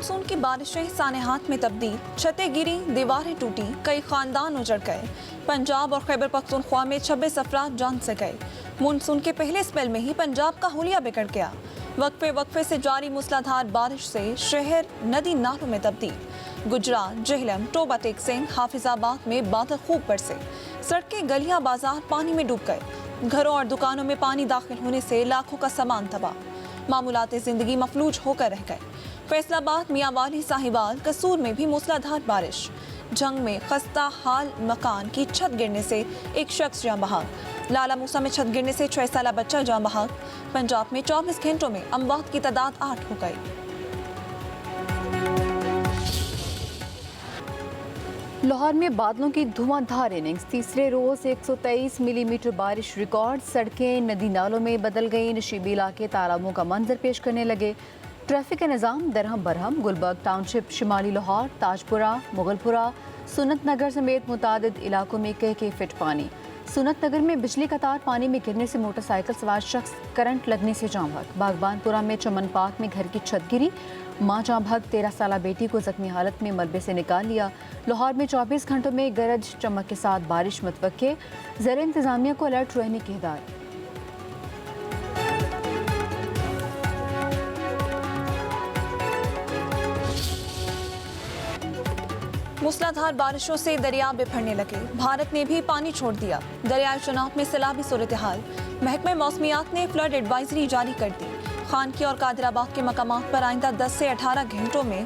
Monsoon की बारिशें सानेहात में तब्दील, छतें गिरी, दीवारें टूटी, कई खानदान उजड़ गए। पंजाब और खैबर पख्तूनख्वा में 26 अफराद जान से गए। मानसून के पहले स्पेल में ही पंजाब का हुलिया बिगड़ गया। वक्फे से जारी मूसलाधार बारिश से शहर नदी नालों में तब्दील। गुजरात, जेहलम, टोबा टेक सिंह, हाफिजाबाद में बादल खूब बरसे। सड़कें, गलियां, बाजार पानी में डूब गए। घरों और दुकानों में पानी दाखिल होने से लाखों का सामान तबाह। मामूलात जिंदगी मफलूज होकर रह गए। फैसलाबाद, मियांवाली, साहिवाल, कसूर में भी मूसलाधार बारिश। जंग में खस्ता हाल मकान की छत गिरने से एक शख्स जान बहक। लाला मूसा में छत गिरने से 6 साला बच्चा जान बहक। पंजाब में 24 घंटों में अमवात की तादाद 8 हो गई। लाहौर में बादलों की धुआंधार इनिंग्स, तीसरे रोज 123 मिलीमीटर बारिश रिकॉर्ड। सड़कें नदी नालों में बदल गई। नशीबी इलाके तालाबों का मंजर पेश करने लगे। ट्रैफिक का निज़ाम दरहम बरहम। गुलबर्ग टाउनशिप, शिमाली लाहौर, ताजपुरा, मुगलपुरा, सुन्नत नगर समेत मुतादिद इलाकों में कई फीट पानी। सुन्नत नगर में बिजली का तार पानी में गिरने से मोटरसाइकिल सवार शख्स करंट लगने से जाँ बहक। बागबानपुरा में चमन पार्क में घर की छत गिरी, मां जाँ बहक। 13 साला बेटी को जख्मी हालत में मलबे से निकाल लिया। लाहौर में 24 घंटों में गरज चमक के साथ बारिश मुतवक्के। ज़र इंतज़ामिया को अलर्ट रहने की हिदायत। मूसलाधार बारिशों से दरिया बिफरने लगे। भारत ने भी पानी छोड़ दिया। दरियाई चुनाव में सैलाबी सूरत हाल। महकमे मौसमियात ने फ्लड एडवाइजरी जारी कर दी। खानकी और कादराबाद के मकामात पर आइंदा 10 से 18 घंटों में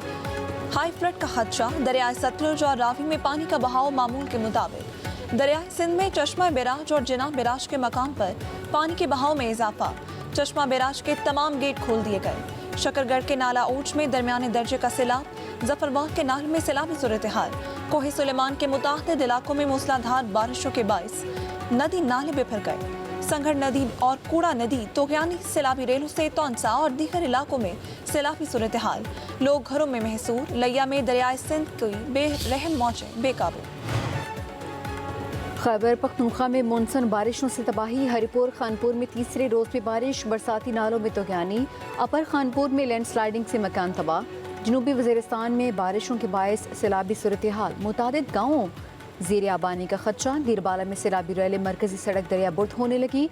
हाई फ्लड का खदशा। दरियाई सतलुज और रावी में पानी का बहाव मामूल के मुताबिक। दरियाई सिंध में चश्मा बैराज और जिना बैराज के मकाम पर पानी के बहाव में इजाफा। चश्मा बैराज के तमाम गेट खोल दिए गए। शकरगढ़ के नाला ऊंच में दरमियाने दर्जे का सैलाब। जफरबाग के नाल में सैलाबी सूरत हाल। कोहे सुलेमान के मुतादिद इलाकों में मूसलाधार बारिशों के बाइस नदी नाले बिफर गए। संघड़ नदी और कूड़ा नदी तोगयानी सैलाबी रेलों से तौंसा और दीगर इलाकों में सैलाबी सूरत हाल। लोग घरों में महसूर। लिया में दरियाए सिंध की बेरहम मौजें बेकाबू। खैबर पख्तूनख्वा में मानसून बारिशों से तबाही। हरिपुर खानपुर में तीसरे रोज भी बारिश। बरसाती नालों में तोगयानी। अपर खानपुर में लैंड स्लाइडिंग से मकान तबाह। जनूबी वज़ीरिस्तान में बारिशों के बायस सैलाबी सूरत हाल। मुतादिद गाँवों ज़ेर आबानी का खदशा। दीरबाला में सैलाबी रैले। मरकजी सड़क दरिया बुर्द होने लगी।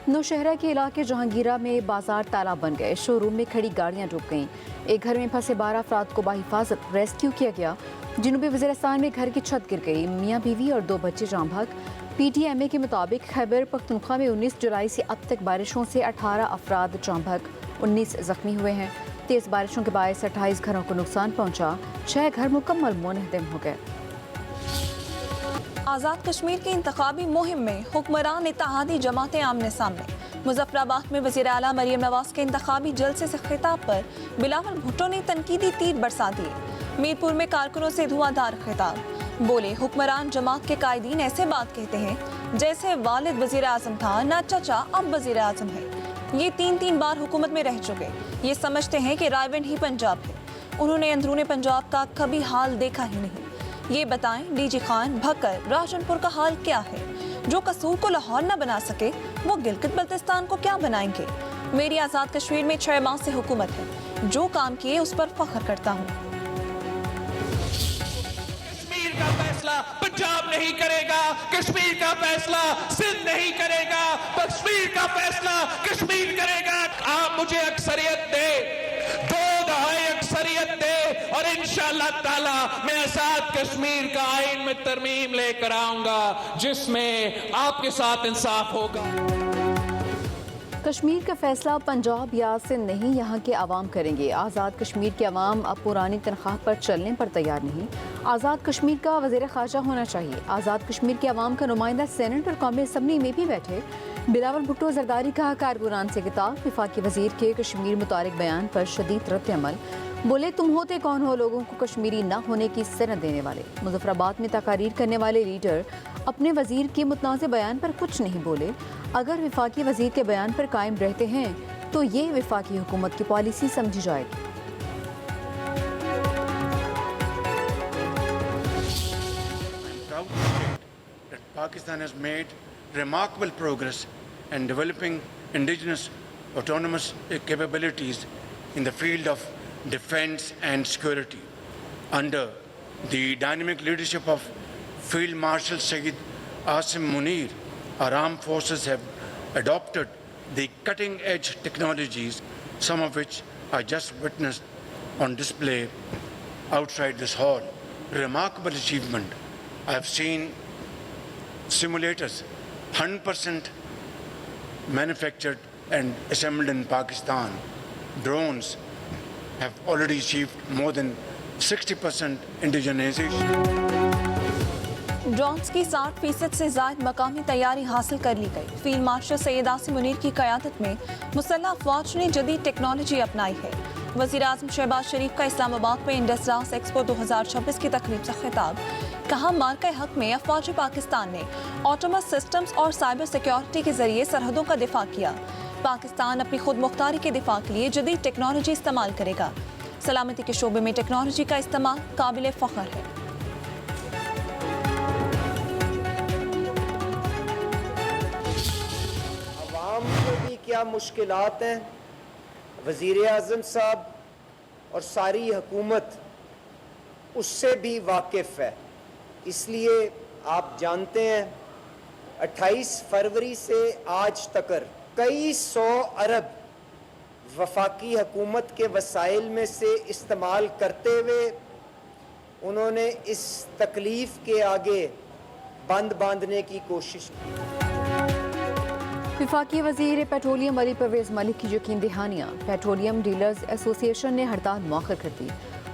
नौशहरा के इलाके जहांगीरा में बाजार तालाब बन गए। शोरूम में खड़ी गाड़ियाँ डूब गईं। एक घर में फंसे 12 अफराद को बाहिफाजत रेस्क्यू किया गया। जनूबी वज़ीरिस्तान में घर की छत गिर गई। मियाँ बीवी और 2 बच्चे जाँ बहक। PTMA के मुताबिक खैबर पख्तूनख्वा में 19 जुलाई से अब तक बारिशों से 18 अफराद जाँ बहक, 19 जख्मी हुए हैं। तेज़ बारिशों के बायस 28 घरों को नुकसान पहुंचा। 6 घर मुकम्मल मुनहदम हो गए। आज़ाद कश्मीर की इंतखाबी मुहिम में हुक्मरान इत्तेहादी जमातें आमने सामने। मुजफ्फराबाद में वज़ीर आला मरियम नवाज के इंतखाबी जलसे से खिताब पर बिलावल भुट्टो ने तनकीदी तीर बरसा दिए। मीरपुर में कारकुनों से धुआंधार खिताब। बोले, हुक्मरान जमात के कायदीन ऐसे बात कहते हैं जैसे वालिद वज़ीर आज़म था, ना चचा अब वज़ीर आज़म है। ये 3 बार हुकूमत में रह चुके। ये समझते हैं कि रायविंड ही पंजाब है। उन्होंने अंदरूनी पंजाब का कभी हाल देखा ही नहीं। ये बताएं, DG खान, भक्कर, राजनपुर का हाल क्या है? जो कसूर को लाहौर न बना सके वो गिलगित बल्तिस्तान को क्या बनाएंगे? मेरी आज़ाद कश्मीर में 6 माह से हुकूमत है। जो काम किए उस पर फख्र करता हूँ। कश्मीर का फैसला पंजाब नहीं करेगा, कश्मीर का फैसला सिंध नहीं करेगा, कश्मीर का फैसला कश्मीर करेगा। आप मुझे अक्सरियत दे, 2 दहाई अक्सरियत दे और इंशाअल्लाह ताला मैं आजाद कश्मीर का आइन में तरमीम लेकर आऊंगा जिसमें आपके साथ इंसाफ होगा। कश्मीर का फैसला पंजाब या सिंध नहीं, यहाँ के अवाम करेंगे। आज़ाद कश्मीर के अवाम अब पुरानी तनख्वाह पर चलने पर तैयार नहीं। आज़ाद कश्मीर का वज़ीर ख़ारजा होना चाहिए। आज़ाद कश्मीर के अवाम का नुमाइंदा सेनेट और कौमी असम्बली में भी बैठे। बिलावल भुट्टो जरदारी का कारकुनान से किताब। वफाकी वज़ीर के कश्मीर मुतालिक बयान पर शदीद रद्द अमल। बोले, तुम होते कौन हो लोगों को कश्मीरी न होने की सनद देने वाले? मुजफ्फराबाद में तकारीर करने वाले लीडर अपने वज़ीर के मुतनाज़ बयान पर कुछ नहीं बोले। अगर वफाकी वज़ीर के बयान पर कायम रहते हैं तो ये वफाकी हुकूमत की पॉलिसी समझी जाएगी। Pakistan has made remarkable progress in developing indigenous autonomous capabilities in the field of defense and security. Under the dynamic leadership of Field Marshal Sayyid Asim Munir, our armed forces have adopted the cutting-edge technologies, some of which I just witnessed on display outside this hall. Remarkable achievement. I have seen simulators 100% manufactured and assembled in Pakistan. Drones have already achieved more than 60% indigenization. Drones की 60% से ज़ायद मकामी तैयारी हासिल कर ली गई। Field marshal Syed Asim Munir की क़यादत में मुसल्लह अफ़वाज ने जदीद टेक्नोलॉजी अपनाई है। वज़ीर आज़म शहबाज शरीफ का इस्लामाबाद में इंडस्ट्रियल एक्सपो 2026 की तकरीब से खिताब। कहा, मार्का हक में अफ़वाज पाकिस्तान ने ऑटोमस सिस्टम्स और साइबर सिक्योरिटी के ज़रिए सरहदों का दिफा किया। पाकिस्तान अपनी खुद मुख्तारी के दिफा के लिए जदीद टेक्नोलॉजी इस्तेमाल करेगा। सलामती के शोबे में टेक्नोलॉजी का इस्तेमाल काबिल फ़ख्र है। क्या मुश्किलात हैं, वज़ीर आज़म साहब और सारी हुकूमत उससे भी वाकिफ़ है। इसलिए आप जानते हैं 28 फरवरी से आज तक कई 100 अरब वफाकी हुकूमत के वसाइल में से इस्तेमाल करते हुए उन्होंने इस तकलीफ़ के आगे बंद बांधने की कोशिश की। वफाकी वज़ीर पेट्रोलियम अली परवेज़ मलिक की यकीन दहानियाँ। पेट्रोलियम डीलर्स एसोसिएशन ने हड़ताल मौखर कर दी।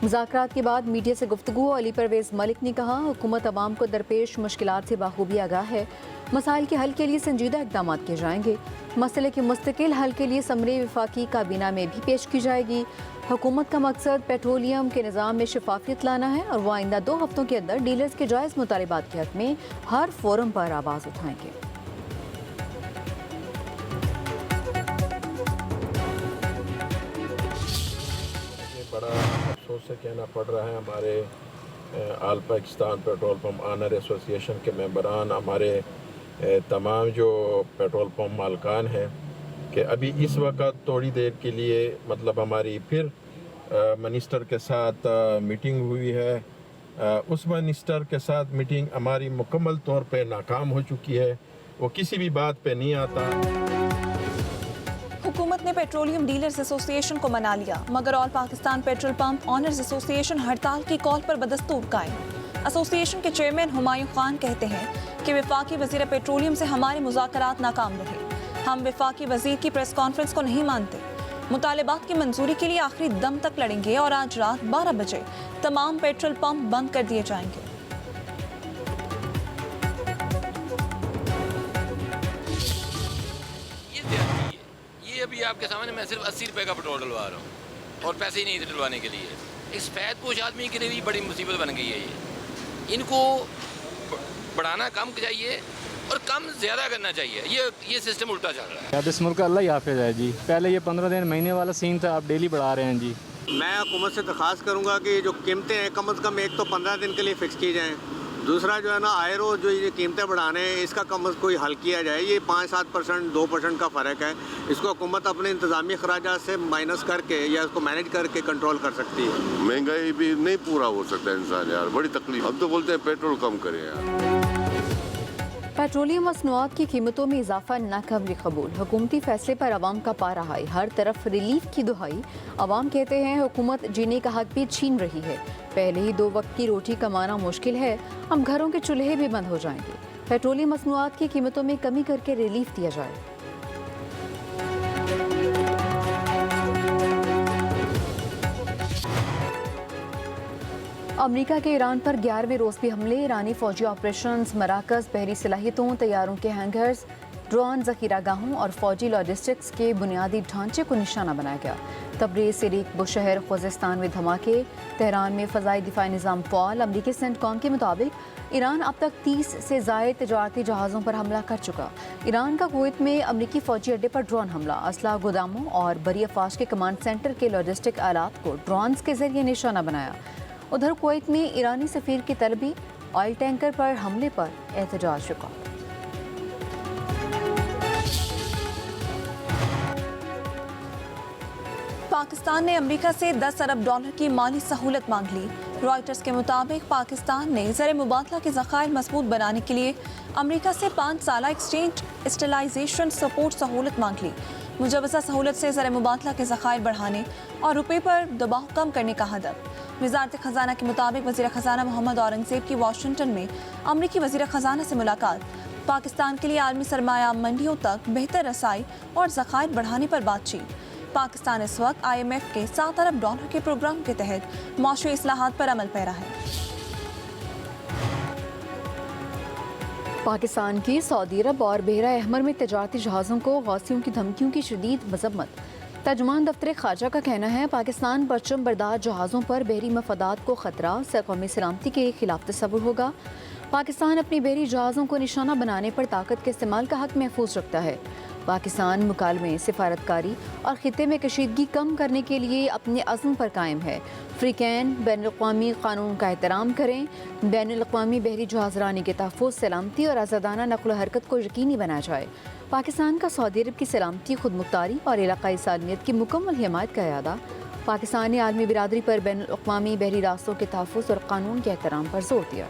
मुज़ाकरात के बाद मीडिया से गुफ्तगू अली परवेज़ मलिक ने कहा, हुकूमत अवाम को दरपेश मुश्किलात से बाखूबी आगाह है। मसाइल के हल के लिए संजीदा इक़दाम किए जाएंगे। मसले के मुस्तकिल हल के लिए समरी वफाकी काबीना में भी पेश की जाएगी। हुकूमत का मकसद पेट्रोलियम के निज़ाम में शफाफियत लाना है और वो आइंदा 2 हफ्तों के अंदर डीलर्स के जायज़ मुतालबात के हक़ में हर फोरम पर आवाज़ उठाएंगे। बड़ा अफसोस से कहना पड़ रहा है, हमारे all Pakistan petrol pump owner association के मेंबरान, हमारे तमाम जो पेट्रोल पम्प मालकान हैं, कि अभी इस वक्त थोड़ी देर के लिए मतलब हमारी फिर मिनिस्टर के साथ मीटिंग हुई है। उस मिनिस्टर के साथ मीटिंग हमारी मुकम्मल तौर पे नाकाम हो चुकी है। वो किसी भी बात पे नहीं आता। हुकूमत ने पेट्रोलियम डीलर्स एसोसिएशन को मना लिया, मगर all Pakistan petrol pump owners association हड़ताल की कॉल पर बदस्तूर कायम। एसोसिएशन के चेयरमैन हुमायूं खान कहते हैं कि वफाकी वज़ीर पेट्रोलियम से हमारे मुज़ाकरात नाकाम रहे। हम वफाकी वज़ीर की प्रेस कॉन्फ्रेंस को नहीं मानते। मुतालबात की मंजूरी के लिए आखिरी दम तक लड़ेंगे और आज रात 12 बजे तमाम पेट्रोल पंप बंद कर दिए जाएंगे। अभी आपके सामने मैं सिर्फ 80 रुपए का पेट्रोल डलवा रहा हूँ और पैसे ही नहीं थे डलवाने के लिए। एक सफ़ेद पोश आदमी के लिए भी बड़ी मुसीबत बन गई है ये। इनको बढ़ाना कम चाहिए और कम ज़्यादा करना चाहिए। ये सिस्टम उल्टा चल रहा है। अब इस मुल्क का अल्लाह ही हाफ़िज़ है जी। पहले ये 15 दिन महीने वाला सीन था, अब डेली बढ़ा रहे हैं जी। मैं हुकूमत से दरख्वास्त करूँगा कि जो कीमतें हैं कम अज़ कम एक तो 15 दिन के लिए फ़िक्स की जाएँ। दूसरा जो है ना, आए रोज़ जो ये कीमतें बढ़ाने हैं इसका कम कोई हल किया जाए। ये 5-7% 2% का फ़र्क है, इसको हुकूमत अपने इंतज़ामी खराजात से माइनस करके या इसको मैनेज करके कंट्रोल कर सकती है। महंगाई भी नहीं पूरा हो सकता इंसान यार, बड़ी तकलीफ। हम तो बोलते हैं पेट्रोल कम करें यार। पेट्रोलियम मसनूआत की कीमतों में इजाफा नाकाबिल कबूल। हुकूमती फैसले पर आवाम का पारा हाई, हर तरफ रिलीफ की दुहाई। आवाम कहते हैं हुकूमत जीने का हक भी छीन रही है। पहले ही 2 वक्त की रोटी कमाना मुश्किल है, अब घरों के चूल्हे भी बंद हो जाएंगे। पेट्रोलियम मसनूआत की कीमतों में कमी करके रिलीफ दिया जाए। अमेरिका के ईरान पर 11वें रोज़ भी हमले। ईरानी फौजी ऑपरेशंस, मराकज़, बहरी सलाहियतों, तैयारों के हैंगर्स, ड्रोन ज़ख़ीरागाहों और फौजी लॉजिस्टिक्स के बुनियादी ढांचे को निशाना बनाया गया। तबरीज़, सिरीक, बुशहर, खुज़िस्तान में धमाके। तेहरान में फ़ज़ाई दिफ़ाई निज़ाम फ़ाल। अमरीकी सेंटकॉम के मुताबिक ईरान अब तक 30 से ज़ायद तजारती जहाज़ों पर हमला कर चुका। ईरान का कुवैत में अमरीकी फ़ौजी अड्डे पर ड्रोन हमला। असला गोदामों और बरी अफवाज के कमांड सेंटर के लॉजिस्टिक आलात को ड्रोन्स के ज़रिए निशाना बनाया। उधर कुवैत में ईरानी सफ़ीर की तलबी, ऑयल टैंकर पर हमले पर एहतजाज रिकॉर्ड। पाकिस्तान ने अमेरिका से 10 अरब डॉलर की माली सहूलत मांग ली। रॉयटर्स के मुताबिक पाकिस्तान ने ज़र मुबादला के ज़खायर मजबूत बनाने के लिए अमेरिका से 5 साला एक्सचेंज स्टेलाइजेशन सपोर्ट सहूलत मांग ली। मुजवज़ा सहूलत से ज़र मुबादला के ज़खायर बढ़ाने और रुपये पर दबाव कम करने का हदफ। वज़ारत ख़ज़ाना के मुताबिक वज़ीर ख़ज़ाना मोहम्मद औरंगज़ेब की वाशिंगटन में अमरीकी वज़ीर ख़ज़ाना से मुलाकात पाकिस्तान के लिए आलमी सरमाया मंडियों तक बेहतर रसाई और ज़खायर बढ़ाने पर बातचीत। पाकिस्तान इस वक्त IMF के 7 अरब डॉलर के प्रोग्राम के तहत माशी इस्लाहात पर अमल पैरा है। पाकिस्तान की सऊदी अरब और बहरा अहमर में तजारती जहाज़ों को गौसियों की धमकियों की शदीद मजम्मत। तर्जुमान दफ्तर खारजा का कहना है पाकिस्तान परचम बरदार जहाज़ों पर बहरी मफादात को ख़तरा सरकौमी सलामती के खिलाफ तस्वुर होगा। पाकिस्तान अपनी बहरी जहाज़ों को निशाना बनाने पर ताकत के इस्तेमाल का हक महफूज रखता है। पाकिस्तान मुकालमे सिफारतकारी और खित्ते में कशीदगी कम करने के लिए अपने अज़्म पर कायम है। फ्रीकैन बैनुल-अक़वामी कानून का एहतराम करें, बैनुल-अक़वामी बहरी जहाज़रानी के तहफ़्फ़ुज़ सलामती और आज़ादाना नक़्ल व हरकत को यकीनी बनाया जाए। पाकिस्तान का सऊदी अरब की सलामती, खुदमुख्तारी और इलाक़ाई सालमियत की मुकम्मल हिमायत का इरादा। पाकिस्तान ने आलमी बिरादरी पर बैनुल-अक़वामी बहरी रास्तों के तहफ़्फ़ुज़ और कानून के एहतराम पर जोर दिया।